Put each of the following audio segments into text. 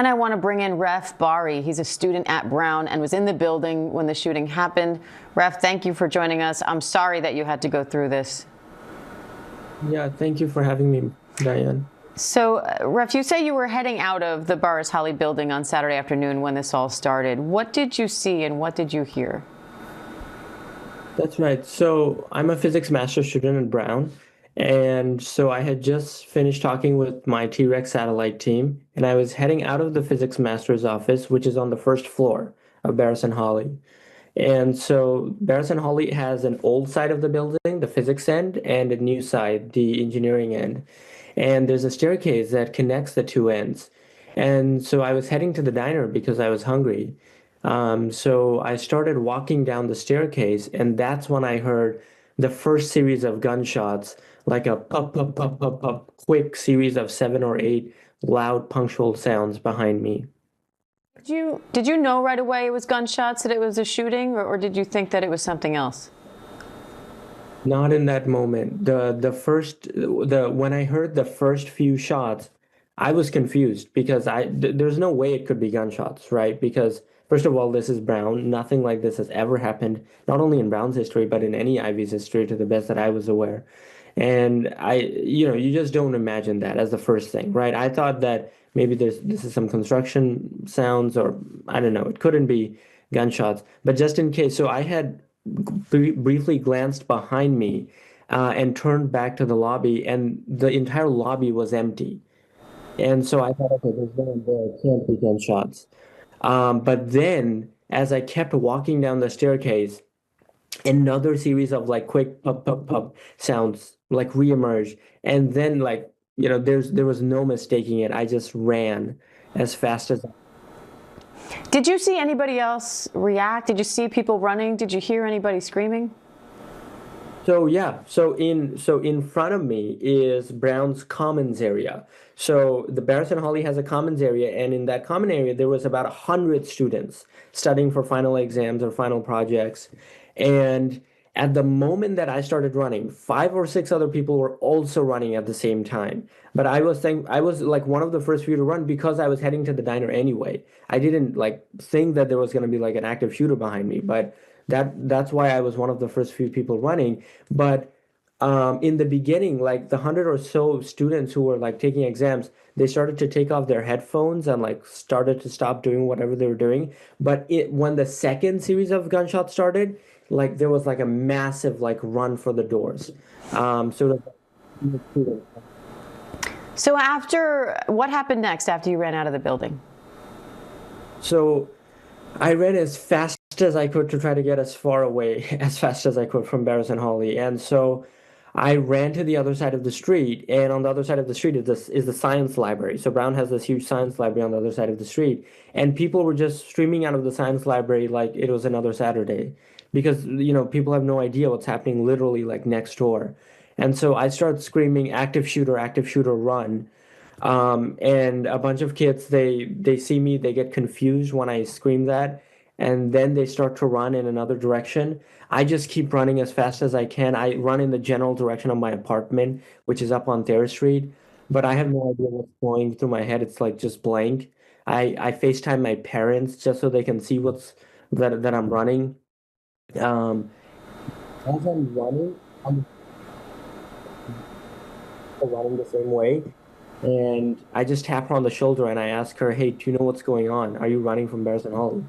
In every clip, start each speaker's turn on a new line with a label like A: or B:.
A: And I want to bring in Ref Bari. He's a student at Brown and was in the building when the shooting happened. Ref, thank you for joining us. I'm sorry that you had to go through this.
B: Yeah, thank you for having me, Diane.
A: So, Ref, you say you were heading out of the Burris Holly building on Saturday afternoon when this all started. What did you see and what did you hear?
B: That's right. So I'm a physics master student at Brown. And so I had just finished talking with my T-Rex satellite team, and I was heading out of the physics master's office, which is on the first floor of Barris and Holly. And so Barris and Holly has an old side of the building, the physics end, and a new side, the engineering end. And there's a staircase that connects the two ends. And so I was heading to the diner because I was hungry. So I started walking down the staircase, and that's when I heard the first series of gunshots, like a pop, pop, pop, pop, pop, quick series of 7 or 8 loud, punctual sounds behind me.
A: Did you know right away it was gunshots, that it was a shooting, or did you think that it was something else?
B: Not in that moment. The when I heard the first few shots, I was confused because there's no way it could be gunshots, right? Because first of all, this is Brown. Nothing like this has ever happened, not only in Brown's history, but in any Ivy's history, to the best that I was aware. And you just don't imagine that as the first thing, right? I thought that maybe this is some construction sounds, or I don't know, it couldn't be gunshots. But just in case, so I had briefly glanced behind me and turned back to the lobby, and the entire lobby was empty. And so I thought, okay, there's no one there. It can't be gunshots. But then, as I kept walking down the staircase, another series of like quick pop pop pop sounds like reemerged, and then there was no mistaking it. I just ran as fast as.
A: Did you see anybody else react? Did you see people running? Did you hear anybody screaming?
B: So yeah, so in front of me is Brown's Commons area. So the Barrison Holly has a Commons area, and in that common area there was about 100 students studying for final exams or final projects. And at the moment that I started running, 5 or 6 other people were also running at the same time. But I was like one of the first few to run because I was heading to the diner anyway. I didn't like think that there was going to be like an active shooter behind me, but that's why I was one of the first few people running. But in the beginning, like the 100 or so students who were like taking exams, they started to take off their headphones and like started to stop doing whatever they were doing. But when the second series of gunshots started, like there was like a massive like run for the doors. Sort of.
A: So what happened next after you ran out of the building?
B: So I ran as fast as I could to try to get as far away as fast as I could from Barris and Holly. And so I ran to the other side of the street, and on the other side of the street is the science library. So Brown has this huge science library on the other side of the street, and people were just streaming out of the science library like it was another Saturday, because people have no idea what's happening literally like next door. And so I start screaming, active shooter, run. And a bunch of kids, they see me, they get confused when I scream that, and then they start to run in another direction. I just keep running as fast as I can. I run in the general direction of my apartment, which is up on Thayer Street, but I have no idea what's going through my head. It's like just blank. I FaceTime my parents just so they can see that I'm running. Um, as I'm running, I'm running the same way. And I just tap her on the shoulder and I ask her, "Hey, do you know what's going on? Are you running from Bears and Holly?"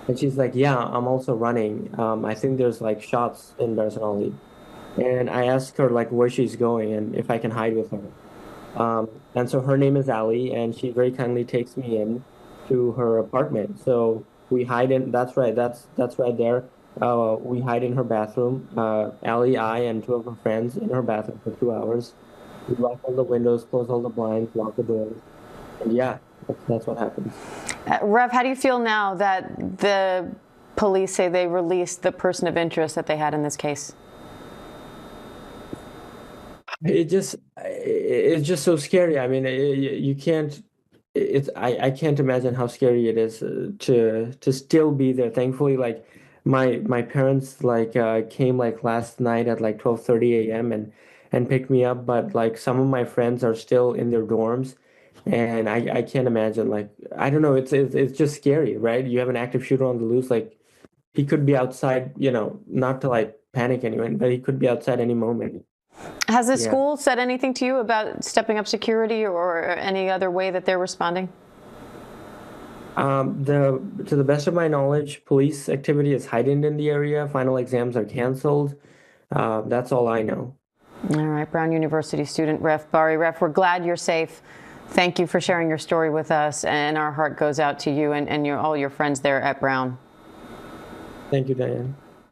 B: And she's like, "Yeah, I'm also running. I think there's like shots in Bears and Holly." And I ask her like where she's going and if I can hide with her. And so her name is Ali, and she very kindly takes me in to her apartment. So we hide in. That's right. That's right there. We hide in her bathroom. Ali, I, and 2 of her friends in her bathroom for 2 hours. We lock all the windows, close all the blinds, lock the doors, and yeah, that's what happens.
A: Rev, how do you feel now that the police say they released the person of interest that they had in this case?
B: It's just so scary. I mean, you can't. I can't imagine how scary it is to still be there. Thankfully, like my parents like came like last night at like 12:30 a.m. and picked me up, but like some of my friends are still in their dorms, And I can't imagine, like, I don't know, it's just scary, right? You have an active shooter on the loose, like he could be outside, not to like panic anyone, but he could be outside any moment.
A: Has the
B: Yeah.
A: school said anything to you about stepping up security or any other way that they're responding?
B: To the best of my knowledge, police activity is heightened in the area. Final exams are canceled. That's all I know.
A: All right, Brown University student Ref Bari. Ref, we're glad you're safe. Thank you for sharing your story with us, and our heart goes out to you and all your friends there at Brown.
B: Thank you, Diane.